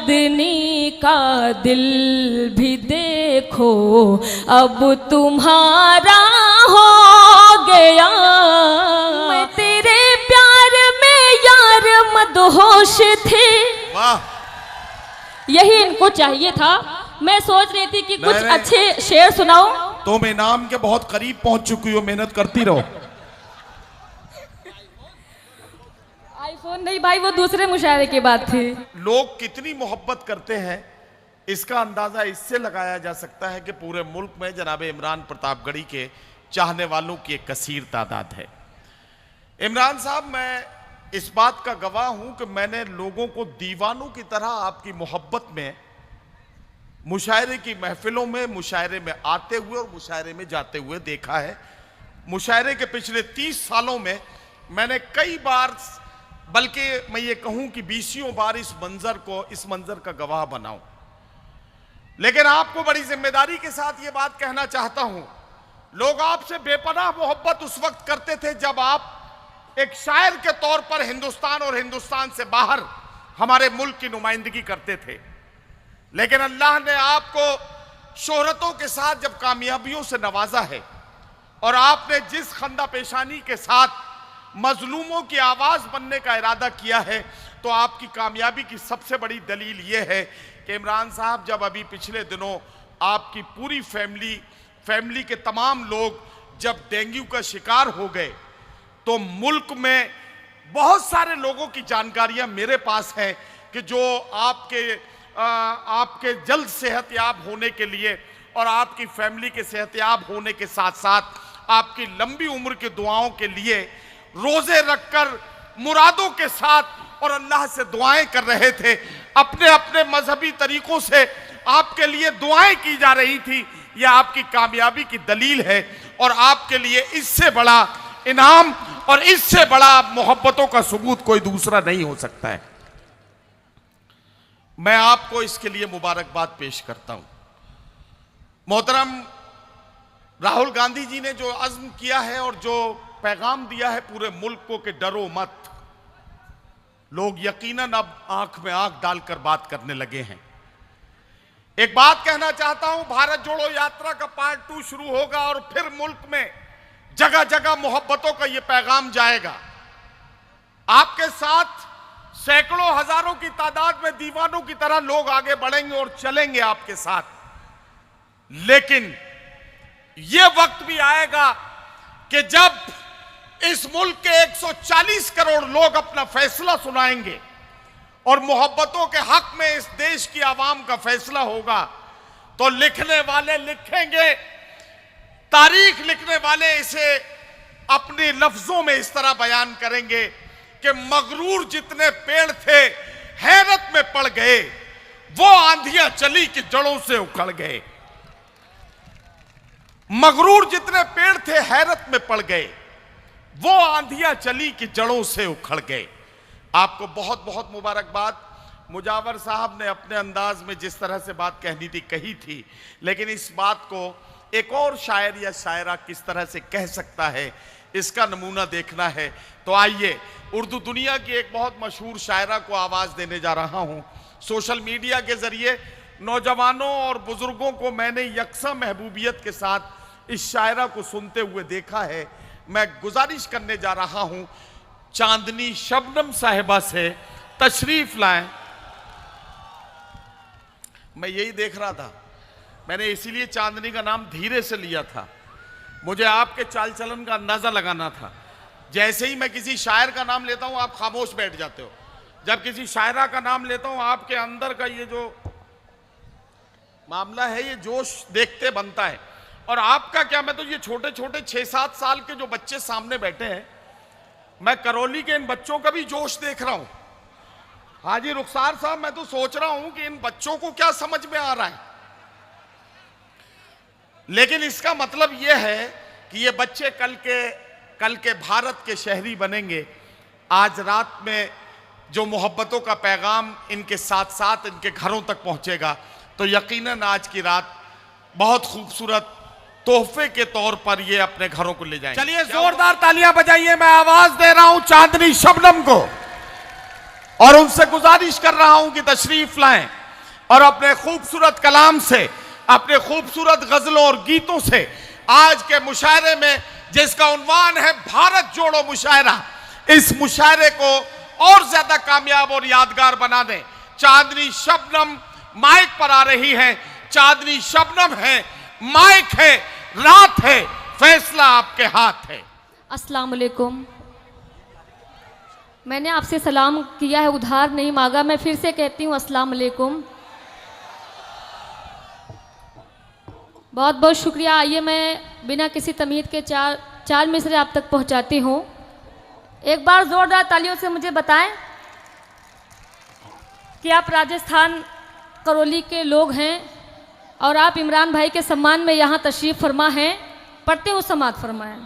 चांदनी का दिल भी देखो अब तुम्हारा हो गया। मैं तेरे प्यार में यार मदहोश थे। वाह, यही इनको चाहिए था। मैं सोच रही थी कि कुछ अच्छे शेर सुनाऊं। तुम इनाम के बहुत करीब पहुंच चुकी हो, मेहनत करती रहो। आईफोन नहीं भाई, वो दूसरे मुशायरे की बात थी। लोग कितनी मोहब्बत करते हैं इसका अंदाजा इससे लगाया जा सकता है कि पूरे मुल्क में जनाब इमरान प्रतापगढ़ी के चाहने वालों की एक कसीर तादाद है। इमरान साहब, मैं इस बात का गवाह हूं कि मैंने लोगों को दीवानों की तरह आपकी मोहब्बत में, मुशायरे की महफिलों में, मुशायरे में आते हुए और मुशायरे में जाते हुए देखा है। मुशायरे के पिछले 30 सालों में मैंने कई बार, बल्कि मैं ये कहूं कि 20 बार इस मंजर का गवाह बनाऊं। लेकिन आपको बड़ी जिम्मेदारी के साथ ये बात कहना चाहता हूं, लोग आपसे बेपनाह मोहब्बत उस वक्त करते थे जब आप एक शायर के तौर पर हिंदुस्तान और हिंदुस्तान से बाहर हमारे मुल्क की नुमाइंदगी करते थे। लेकिन अल्लाह ने आपको शोहरतों के साथ जब कामयाबियों से नवाजा है और आपने जिस खंदा पेशानी के साथ मजलूमों की आवाज बनने का इरादा किया है, तो आपकी कामयाबी की सबसे बड़ी दलील यह है कि इमरान साहब, जब अभी पिछले दिनों आपकी पूरी फैमिली के तमाम लोग जब डेंगू का शिकार हो गए, तो मुल्क में बहुत सारे लोगों की जानकारियां मेरे पास हैं कि जो आपके जल्द सेहतयाब होने के लिए और आपकी फैमिली के सेहतयाब होने के साथ साथ आपकी लंबी उम्र की दुआओं के लिए रोजे रखकर मुरादों के साथ और अल्लाह से दुआएं कर रहे थे। अपने अपने मजहबी तरीकों से आपके लिए दुआएं की जा रही थी। यह आपकी कामयाबी की दलील है और आपके लिए इससे बड़ा इनाम और इससे बड़ा मोहब्बतों का सबूत कोई दूसरा नहीं हो सकता है। मैं आपको इसके लिए मुबारकबाद पेश करता हूं। मोहतरम राहुल गांधी जी ने जो अज़्म किया है और जो पैगाम दिया है पूरे मुल्क को कि डरो मत, लोग यकीनन अब आंख में आंख डालकर बात करने लगे हैं। एक बात कहना चाहता हूं, भारत जोड़ो यात्रा का पार्ट 2 शुरू होगा और फिर मुल्क में जगह जगह मोहब्बतों का यह पैगाम जाएगा। आपके साथ सैकड़ों हजारों की तादाद में दीवानों की तरह लोग आगे बढ़ेंगे और चलेंगे आपके साथ। लेकिन यह वक्त भी आएगा कि जब इस मुल्क के 140 करोड़ लोग अपना फैसला सुनाएंगे और मोहब्बतों के हक में इस देश की आवाम का फैसला होगा, तो लिखने वाले लिखेंगे, तारीख लिखने वाले इसे अपने लफ्जों में इस तरह बयान करेंगे कि मगरूर जितने पेड़ थे हैरत में पड़ गए, वो आंधियां चली कि जड़ों से उखड़ गए। मगरूर जितने पेड़ थे हैरत में पड़ गए, वो आंधियां चली कि जड़ों से उखड़ गए। आपको बहुत बहुत मुबारकबाद। मुजावर साहब ने अपने अंदाज में जिस तरह से बात कहनी थी कही थी, लेकिन इस बात को एक और शायर या शायरा किस तरह से कह सकता है, इसका नमूना देखना है। तो आइए, उर्दू दुनिया की एक बहुत मशहूर शायरा को आवाज़ देने जा रहा हूँ। सोशल मीडिया के ज़रिए नौजवानों और बुज़ुर्गों को मैंने यकसा महबूबियत के साथ इस शायरा को सुनते हुए देखा है। मैं गुजारिश करने जा रहा हूँ चांदनी शबनम साहिबा से तशरीफ लाएं। मैं यही देख रहा था, मैंने इसीलिए चांदनी का नाम धीरे से लिया था। मुझे आपके चाल चलन का अंदाजा लगाना था। जैसे ही मैं किसी शायर का नाम लेता हूं आप खामोश बैठ जाते हो, जब किसी शायरा का नाम लेता हूं आपके अंदर का ये जो मामला है, ये जोश देखते बनता है। और आपका क्या, मैं तो ये छोटे छोटे 6-7 साल के जो बच्चे सामने बैठे हैं, मैं करौली के इन बच्चों का भी जोश देख रहा हूं। हाजी रुखसार साहब, मैं तो सोच रहा हूं कि इन बच्चों को क्या समझ में आ रहा है। लेकिन इसका मतलब यह है कि ये बच्चे कल के भारत के शहरी बनेंगे। आज रात में जो मोहब्बतों का पैगाम इनके साथ साथ इनके घरों तक पहुंचेगा, तो यकीनन आज की रात बहुत खूबसूरत तोहफे के तौर पर ये अपने घरों को ले जाएंगे। चलिए जोरदार तालियां बजाइए। मैं आवाज दे रहा हूं चांदनी शबनम को। और उनसे गुजारिश कर रहा हूं कि तशरीफ लाएं और अपने खूबसूरत कलाम से, अपने खूबसूरत गजलों और गीतों से आज के मुशायरे में, जिसका उन्वान है भारत जोड़ो मुशायरा, इस मुशायरे को और ज्यादा कामयाब और यादगार बना दें। चांदनी शबनम माइक पर आ रही है। चांदनी शबनम है, माइक है, रात है, फैसला आपके हाथ है। अस्सलाम वालेकुम। मैंने आपसे सलाम किया है, उधार नहीं मांगा। मैं फिर से कहती हूँ अस्सलाम वालेकुम। बहुत बहुत शुक्रिया। आइए मैं बिना किसी तमीज़ के चार मिसरे आप तक पहुँचाती हूँ। एक बार ज़ोरदार तालियों से मुझे बताएं कि आप राजस्थान करौली के लोग हैं और आप इमरान भाई के सम्मान में यहाँ तशरीफ़ फरमा हैं। पढ़ते हो समात फरमाएं।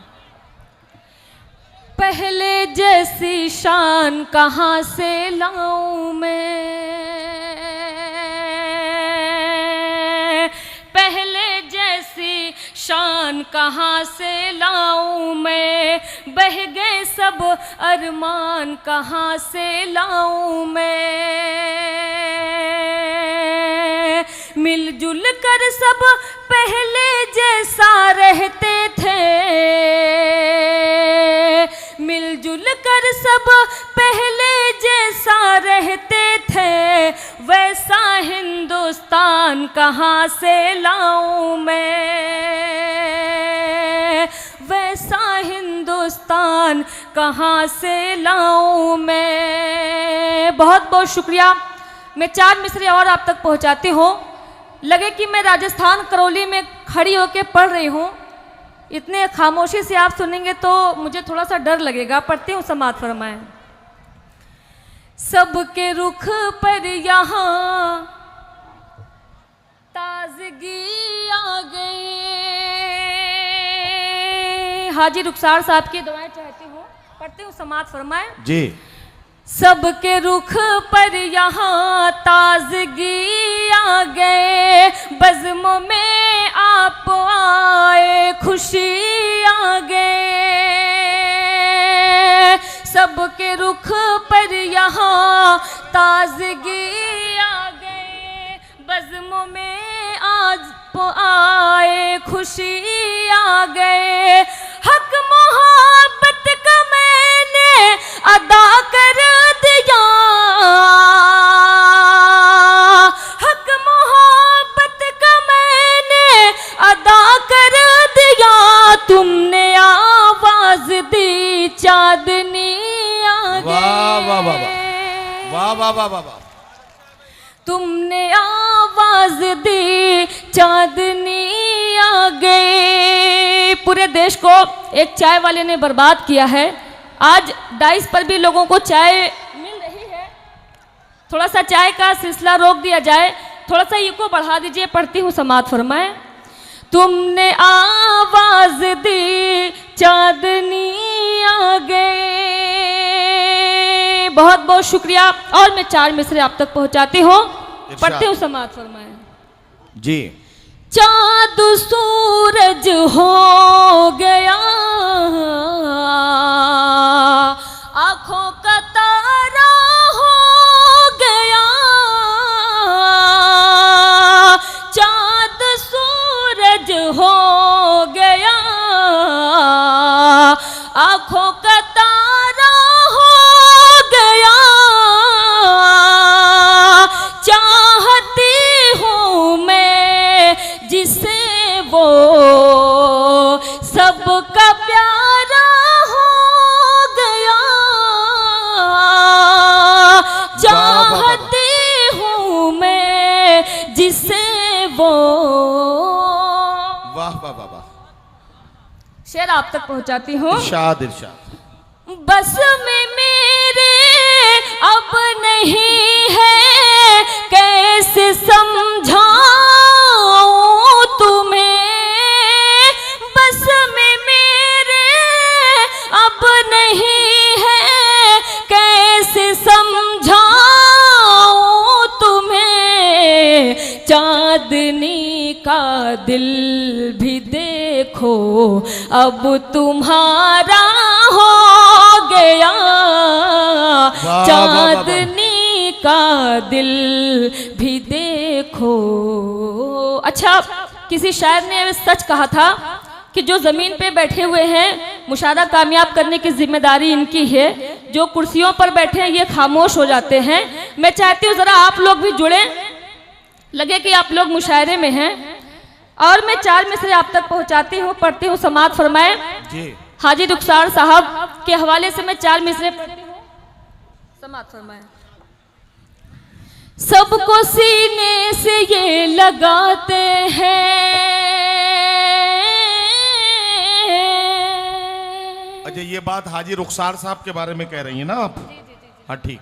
पहले जैसी शान कहाँ से लाऊं मैं, पहले जैसी शान कहाँ से लाऊं मैं, बह गए सब अरमान कहाँ से लाऊं मैं। मिलजुल कर सब पहले जैसा रहते थे, मिलजुल कर सब पहले जैसा रहते थे, वैसा हिंदुस्तान कहाँ से लाऊं मैं, वैसा हिंदुस्तान कहाँ से लाऊं मैं। बहुत बहुत शुक्रिया। मैं 4 मिसरे और आप तक पहुँचाती हूँ। लगे कि मैं राजस्थान करौली में खड़ी होकर पढ़ रही हूँ। इतने खामोशी से आप सुनेंगे तो मुझे थोड़ा सा डर लगेगा। पढ़ती हूँ, समात फरमाएं। सबके रुख पर यहाँ ताजगी आ गई। हाजी रुखसार साहब की दुआएं चाहती हूँ। पढ़ती हूँ, समात फरमाएं जी। सबके रुख पर यहाँ ताजगी आ गए, बज़्म में आप आए खुशी आ गए। सबके रुख पर यहाँ ताजगी आ गए, बज़्म में आप आए खुशी आ गए। हक मोहब्बत का मैंने अदा कर दिया, हक मोहब्बत का मैंने अदा कर दिया। तुमने आवाज दी चांदनी आ गई। वाह वाह वाह वाह वाह वाह वाह वाह। तुमने आवाज दी चांदनी आ गई। पूरे देश को एक चाय वाले ने बर्बाद किया है। आज डाइस पर भी लोगों को चाय मिल रही है। थोड़ा सा चाय का सिलसिला रोक दिया जाए, थोड़ा सा इको बढ़ा दीजिए। पढ़ती हूँ, समात फरमाएं। तुमने आवाज दी चांदनी आ गए। बहुत बहुत शुक्रिया। और मैं 4 मिसरे आप तक पहुंचाती हूँ। पढ़ती हूँ, समात फरमाएं जी। चाँद सूरज हो गया, आँखों का तारा हो गया। चाँद सूरज हो गया, आँखों का तारा हो गया। चाहती हूँ मैं जिसे वो सबका प्यारा हो गया। चाहती हूँ मैं जिसे वो। वाह वाह वाह वाह। शेर आप तक पहुंचाती हूँ। इरशाद इरशाद। बस में मेरे अब नहीं है, कैसे समझाऊं तुम्हें। बस में मेरे अब नहीं है, कैसे समझाऊं तुम्हें। चांदनी का दिल भी देखो अब तुम्हारा हो गया। चांदनी का दिल भी देखो। अच्छा, किसी शायर ने सच कहा था कि जो ज़मीन पे बैठे हुए हैं मुशाहरा कामयाब करने की जिम्मेदारी इनकी है, जो कुर्सियों पर बैठे हैं ये खामोश हो जाते हैं। मैं चाहती हूँ ज़रा आप लोग भी जुड़ें, लगे कि आप लोग मुशायरे में हैं। और मैं 4 मिसरे आप तक पहुँचाती हूँ, पढ़ती हूँ, समाअत फरमाएं। हाजी रुखसार साहब के हवाले से मैं 4 मिसरे पढ़ती हूँ, समाअत फरमाएं। सबको सीने से ये लगाते हैं। अच्छा, ये बात हाजी रुखसार साहब के बारे में कह रही हैं ना आप? हाँ, ठीक।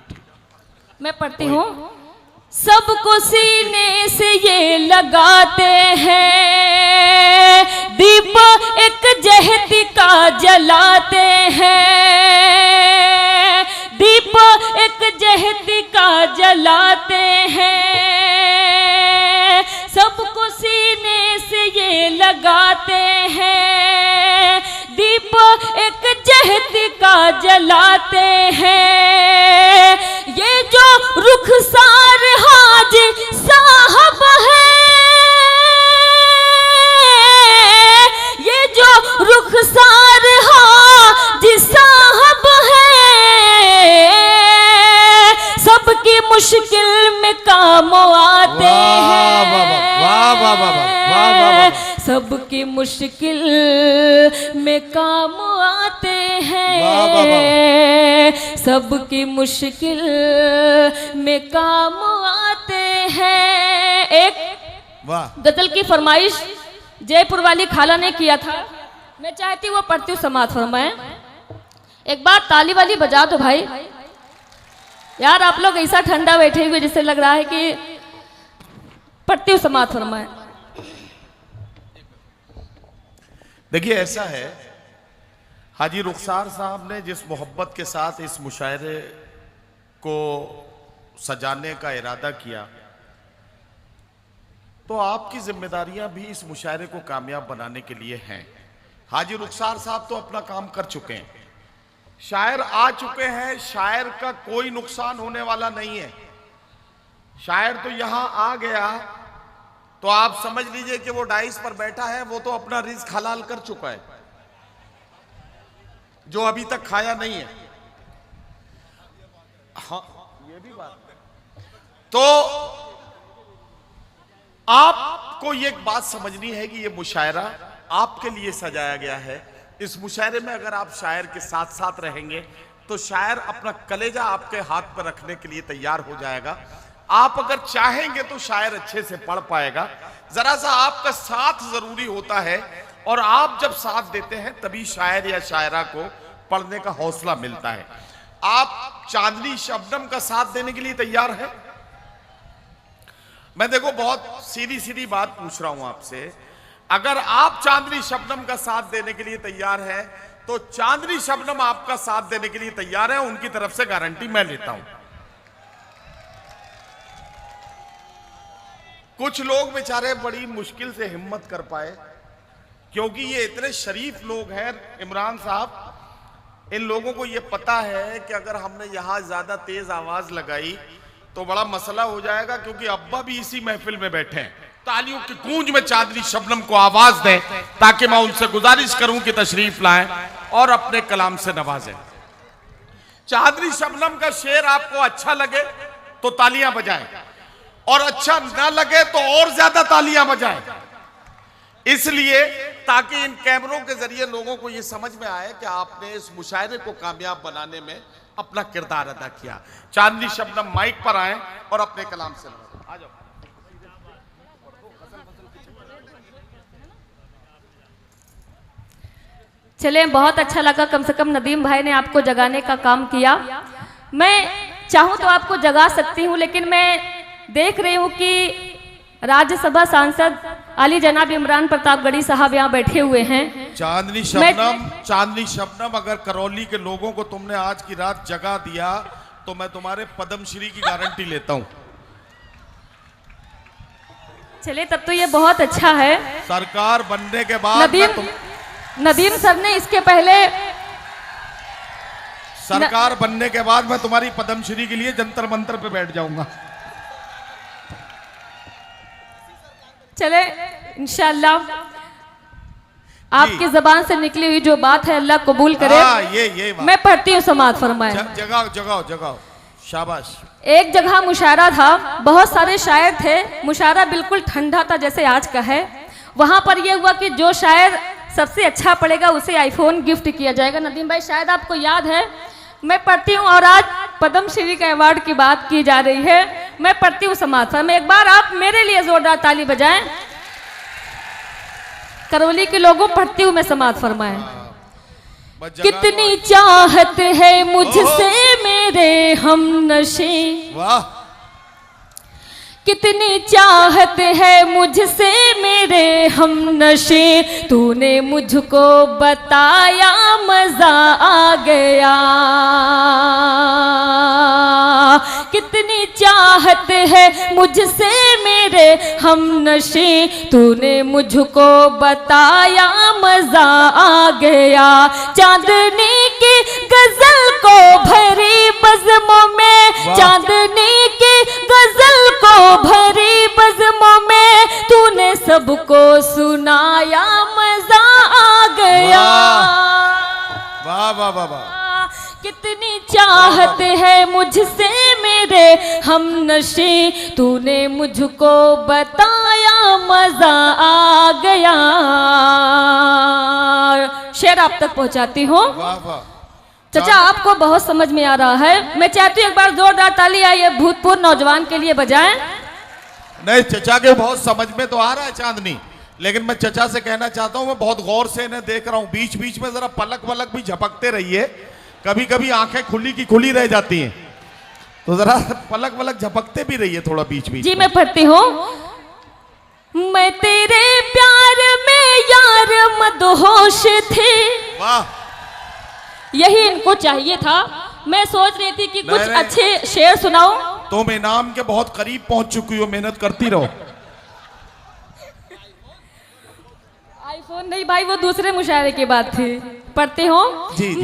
मैं पढ़ती हूँ। सबको सीने से ये लगाते हैं, दीप एक जहती का जलाते हैं, दीप एक जहती का जलाते हैं। सबको सीने से ये लगाते हैं, दीप एक जहती का जलाते हैं। ये जो रुखसार हाजी साहब है, ये जो रुखसार हाजी साहब है, सबकी मुश्किल में काम आते हैं। वाह वाह वाह वाह वाह वाह। सबकी मुश्किल में काम आते हैं, सबकी मुश्किल में काम आते हैं। एक गजल की फरमाइश जयपुर वाली खाला ने किया था, मैं चाहती हूँ वो पढ़ती हूँ, समाअत फरमाएं। एक बार ताली वाली बजा दो भाई। यार आप लोग ऐसा ठंडा बैठे हुए जिससे लग रहा है कि पढ़ती हूँ, समाअत फरमाएं। देखिए, ऐसा है, हाजी रुखसार साहब ने जिस मोहब्बत के साथ इस मुशायरे को सजाने का इरादा किया, तो आपकी जिम्मेदारियां भी इस मुशायरे को कामयाब बनाने के लिए हैं। हाजी रुखसार साहब तो अपना काम कर चुके हैं, शायर आ चुके हैं, शायर का कोई नुकसान होने वाला नहीं है। शायर तो यहां आ गया तो आप समझ लीजिए कि वो डाइस पर बैठा है, वो तो अपना रिज़्क हलाल कर चुका है, जो अभी तक खाया नहीं है। हाँ, ये भी बात है। तो आपको ये बात समझनी है कि ये मुशायरा आपके लिए सजाया गया है। इस मुशायरे में अगर आप शायर के साथ साथ रहेंगे तो शायर अपना कलेजा आपके हाथ पर रखने के लिए तैयार हो जाएगा। आप अगर चाहेंगे तो शायर अच्छे से पढ़ पाएगा। जरा सा आपका साथ जरूरी होता है, और आप जब साथ देते हैं तभी शायर या शायरा को पढ़ने का हौसला मिलता है। आप चांदनी शबनम का साथ देने के लिए तैयार है? मैं देखो बहुत सीधी सीधी बात पूछ रहा हूं आपसे, अगर आप चांदनी शबनम का साथ देने के लिए तैयार है तो चांदनी शबनम आपका साथ देने के लिए तैयार है, उनकी तरफ से गारंटी मैं लेता हूं। कुछ लोग बेचारे बड़ी मुश्किल से हिम्मत कर पाए, क्योंकि ये इतने शरीफ लोग हैं इमरान साहब, इन लोगों को ये पता है कि अगर हमने यहां ज्यादा तेज आवाज लगाई तो बड़ा मसला हो जाएगा, क्योंकि अब्बा भी इसी महफिल में बैठे हैं। तालियों की गूंज में चांदनी शबनम को आवाज दें ताकि मैं उनसे गुजारिश करूं कि तशरीफ लाएं और अपने कलाम से नवाजें। चांदनी शबनम का शेर आपको अच्छा लगे तो तालियां बजाएं, और अच्छा ना लगे तो और ज्यादा तालियां बजाएं, इसलिए ताकि इन कैमरों के जरिए लोगों को यह समझ में आए कि आपने इस मुशायरे को कामयाब बनाने में अपना किरदार अदा किया। चांदनी शबनम माइक पर आए और अपने कलाम से आ जाओ। चले, बहुत अच्छा लगा, कम से कम नदीम भाई ने आपको जगाने का काम किया। मैं चाहूं तो आपको जगा सकती हूं, लेकिन मैं देख रही हूं कि राज्यसभा सांसद अली जनाब इमरान प्रतापगढ़ी साहब यहाँ बैठे हुए हैं। चांदनी शबनम, अगर करौली के लोगों को तुमने आज की रात जगा दिया तो मैं तुम्हारे पद्मश्री की गारंटी लेता हूँ। चले, तब तो ये बहुत अच्छा है। सरकार बनने के बाद नदीम सर ने इसके पहले सरकार बनने के बाद मैं तुम्हारी पद्मश्री के लिए जंतर मंतर पे बैठ जाऊंगा। चले इंशाल्लाह आपकी जबान से निकली हुई जो बात है अल्लाह कबूल करे। ये बात। मैं पढ़ती हूँ, समात फरमाए। जगाओ जगाओ जगाओ, शाबाश। एक जगह मुशायरा था, बहुत सारे शायर थे, मुशायरा बिल्कुल ठंडा था जैसे आज का है। वहां पर यह हुआ कि जो शायर सबसे अच्छा पढ़ेगा उसे आईफोन गिफ्ट किया जाएगा। नदीम भाई शायद आपको याद है, मैं पढ़ती हूँ और आज पद्मश्री का अवार्ड की बात की जा रही है। मैं पढ़ती हूँ समात फरमाए। एक बार आप मेरे लिए जोरदार ताली बजाएं। करौली के लोगों, पढ़ती हूँ मैं समात फरमाए। कितनी चाहत है मुझसे मेरे हम नशे, वाह। कितनी चाहत है मुझसे मेरे हम नशे, तूने मुझको बताया मजा आ गया। कितनी चाहत है मुझसे मेरे हम नशे, तूने मुझको बताया मजा आ गया। चांदनी की गजल को भरी बज़्मों में, चांदनी की गजल को भरी बज़्मों में, तूने सबको सुनाया मजा आ गया। वाह वाह वाह वाह। कितनी चाहत है मुझसे मेरे हम नशे, तूने मुझको बताया मजा आ गया। शेर आप तक पहुंचाती हूँ। वाह वाह। चाचा आपको बहुत समझ में आ रहा है। मैं चाहती हूँ एक बार जोरदार ताली आइए भूतपूर्व नौजवान के लिए बजाएं। नहीं, चचा के बहुत समझ में तो आ रहा है चांदनी, लेकिन मैं चचा से कहना चाहता हूँ, मैं बहुत गौर से इन्हें देख रहा हूँ। बीच बीच में जरा पलक वलक भी झपकते रहिए, कभी कभी आंखें खुली की खुली रह जाती हैं, तो जरा पलक वलक झपकते भी रहिए थोड़ा बीच बीच। जी मैं पढ़ती हूँ। मैं तेरे प्यार में यार मदहोश थी। वाह। यही इनको चाहिए था। मैं सोच रही थी कि कुछ अच्छे शेर सुनाऊं। तुम इनाम के बहुत करीब पहुंच चुकी हो, मेहनत करती रहो। आईफोन नहीं भाई, वो दूसरे मुशायरे की बात थी। पढ़ती हूँ।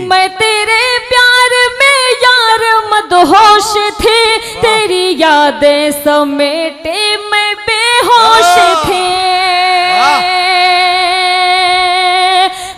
मैं तेरे प्यार में यार मदहोश थी, तेरी यादें समेटे मैं बेहोश थी।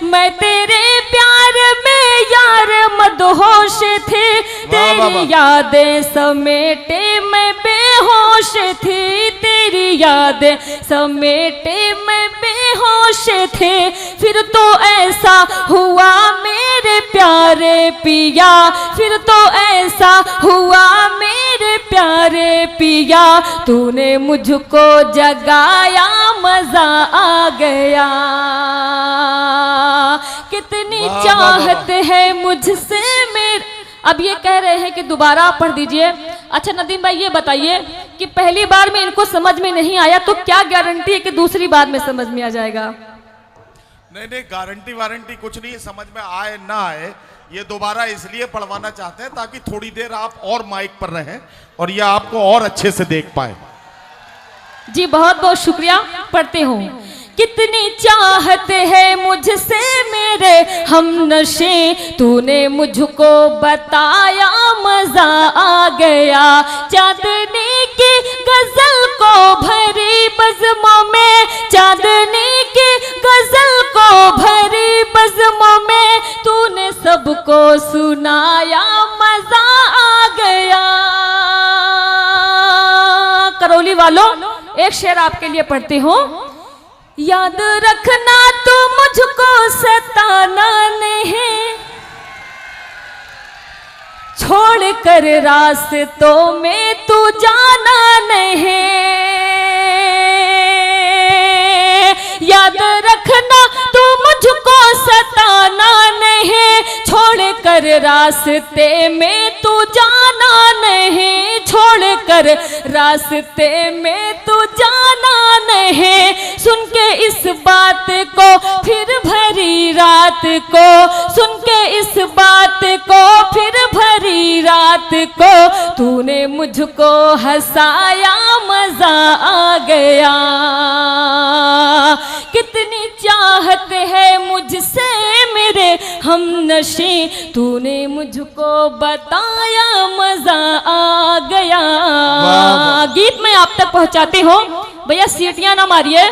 मैं तेरे प्यार में यार मदहोश थी, तेरी यादें समेटे मैं बेहोश थी। तेरी यादें समेटे मैं बेहोश थे। फिर तो ऐसा हुआ मेरे प्यारे पिया, फिर तो ऐसा हुआ मेरे प्यारे पिया, तूने मुझको जगाया मजा आ गया। कितनी चाहत है मुझसे मेरे। अब ये कह रहे हैं कि दोबारा पढ़ दीजिए। अच्छा नदीम भाई ये बताइए कि पहली बार में इनको समझ में नहीं आया तो क्या गारंटी है कि दूसरी बार में समझ में आ जाएगा? नहीं, गारंटी वारंटी कुछ नहीं है, समझ में आए ना आए। ये दोबारा इसलिए पढ़वाना चाहते हैं ताकि थोड़ी देर आप और माइक पर रहें और ये आपको और अच्छे से देख पाए। जी बहुत बहुत शुक्रिया। पढ़ते हूँ। कितनी चाहत है मुझसे मेरे हम नशे, तूने मुझको बताया मजा आ गया। चांदनी की गजल को भरी बज़्मों में, चांदनी की गजल को भरी बज़्मों में, तूने सबको सुनाया मजा आ गया। करौली वालों एक शेर आपके लिए पढ़ती हूँ। याद रखना तू मुझको सताना नहीं, छोड़ कर रास्तों में तू जाना नहीं। याद रखना तू मुझको सताना नहीं, छोड़ कर रास्ते में तू जाना नहीं, छोड़ कर रास्ते में तू जाना नहीं। सुन के इस बात को फिर भरी रात को, सुन के इस बात को फिर भरी रात को तूने मुझको हंसाया मजा आ गया। कितनी चाहत है मुझसे मेरे हमनशी, तूने मुझको बताया मजा आ गया। गीत मैं आप तक पहुंचाती हूँ, भैया सीटियां ना मारिए,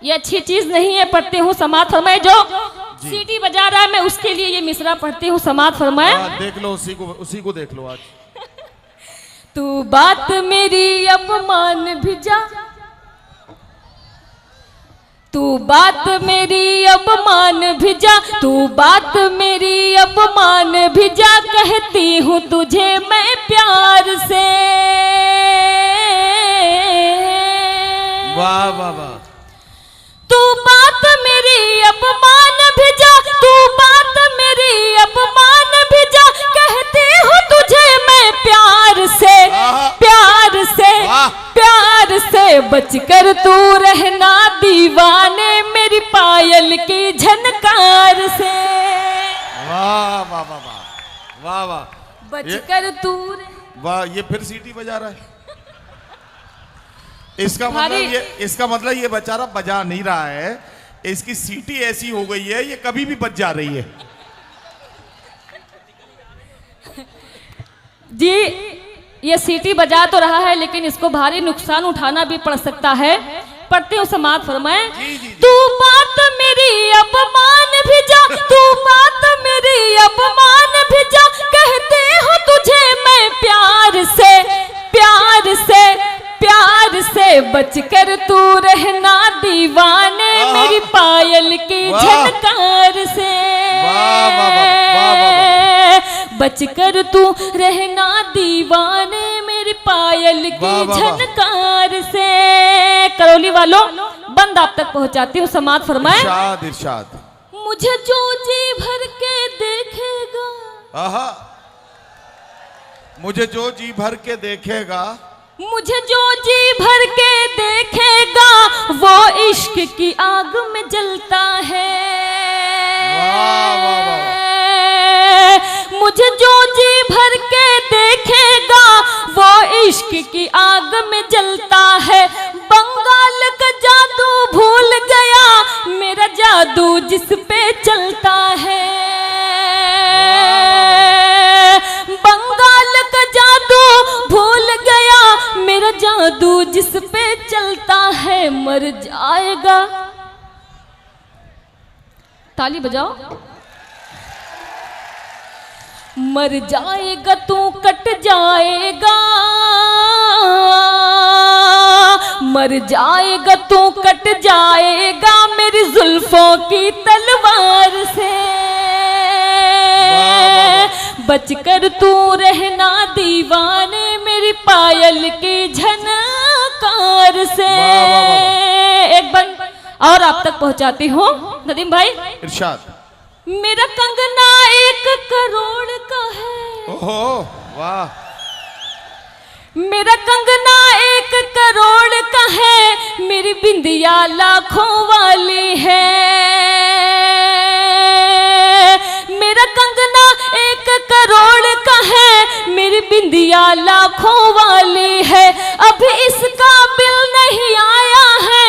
ये अच्छी चीज नहीं है। पढ़ती हूँ समाज फरमाए, जो सीटी बजा रहा है मैं उसके लिए ये मिसरा पढ़ती हूँ, समाज फरमाए। देख लो उसी को देख लो आज। तू बात मेरी अब मान भी जा, तू बात मेरी अब मान भी जा, तू बात मेरी अब मान भी जा, कहती हूँ तुझे मैं प्यार से। वाह वाह वाह। तू बात मेरी अब मान भी जा, तू बात मेरी अब मान भी जा, कहती हूँ तुझे मैं प्यार से, प्यार से, प्यार से। बचकर तू रहना दीवाने मेरी पायल की झनकार से। वाह वाह वाह वाह वाह वाह। बचकर तू, वाह, ये फिर सीटी बजा रहा है। इसका मतलब ये बेचारा बजा नहीं रहा है, इसकी सीटी ऐसी हो गई है ये कभी भी बज जा रही है। जी ये सीटी बजा तो रहा है लेकिन इसको भारी नुकसान उठाना भी पड़ सकता है। पढ़ते हो समाज फरमाए। तू बात मेरी अब मान भी जा, तू बात मेरी अब मान भी जा, कहते हो तुझे मैं प्यार से, प्यार से, प्यार से। बचकर तू रहना दीवाने मेरी पायल की झनकार से। बचकर तू रहना दीवाने मेरी पायल की झनकार से। करौली वालों बंद आप तक पहुंचाती हूँ, समाज फरमाए। इरशाद इरशाद। मुझे जो जी भर के देखेगा, आहा, मुझे जो जी भर के देखेगा, मुझे जो जी भर के देखेगा, वो इश्क की आग में जलता है। वाह वाह वाह। मुझे जो जी भर के देखेगा, वो इश्क की आग में जलता है। बंगाल का जादू भूल गया, मेरा जादू जिस पे चलता है। बंगाल का जादू भूल गया, मेरा जादू जिस पे चलता है। मर जाएगा, ताली बजाओ। मर जाएगा तू कट जाएगा, मर जाएगा तू कट जाएगा, मेरी जुल्फों की तलवार से। बचकर तू रहना दीवाने मेरी पायल की झनकार से। एक बंद और आप तक पहुंचाती हूँ नदीम भाई। इरशाद। मेरा कंगना 1 करोड़ का है। ओहो वाह। मेरा कंगना 1 करोड़ का है, मेरी बिंदिया लाखों वाली है। मेरा कंगना 1 करोड़ का है, मेरी बिंदिया लाखों वाली है। अभी इसका बिल नहीं आया है,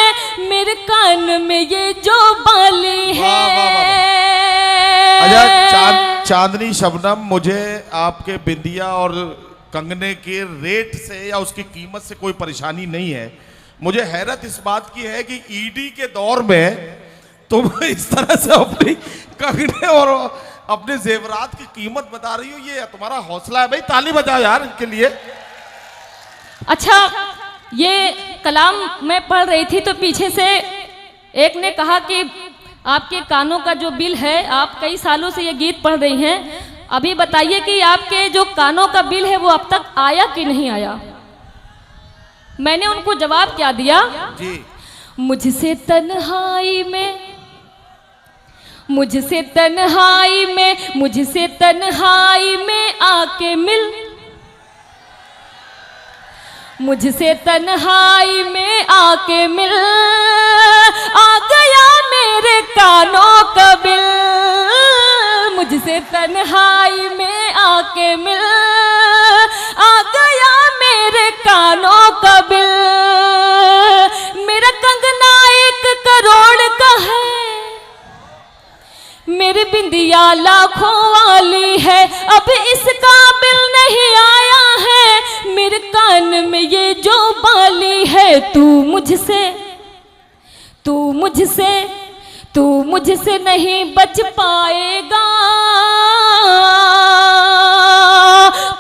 मेरे कान में ये जो बाली है। अच्छा चांदनी शबनम, मुझे आपके बिंदिया और कंगने के रेट से या उसकी कीमत से कोई परेशानी नहीं है। मुझे हैरत इस बात की है कि ईडी के दौर में तुम इस तरह से अपनी कंगने और अपने जेवरात की कीमत बता रही हो, ये तुम्हारा हौसला है भाई। ताली बजाओ यार इनके लिए। अच्छा, ये कलाम मैं पढ़ रही थी तो पीछे से एक ने कहा कि आपके कानों का जो बिल है, आप कई सालों से ये गीत पढ़ रही हैं, अभी बताइए कि आपके जो कानों का बिल है वो अब तक आया कि नहीं आया। मैंने उनको जवाब क्या दिया जी। मुझसे तन्हाई में, मुझसे तन्हाई में, मुझसे तन्हाई में आके मिल, मुझसे तन्हाई में आके मिल, आ गया मेरे कानों का बिल। मुझसे तन्हाई में आके मिल, कानों का बिल। मेरा कंगना 1 करोड़ का है, मेरी बिंदिया लाखों वाली है, अब इसका बिल नहीं आया है। मेरे कान में ये जो बाली है, तू मुझसे नहीं बच पाएगा,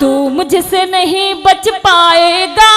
तू मुझसे नहीं बच पाएगा।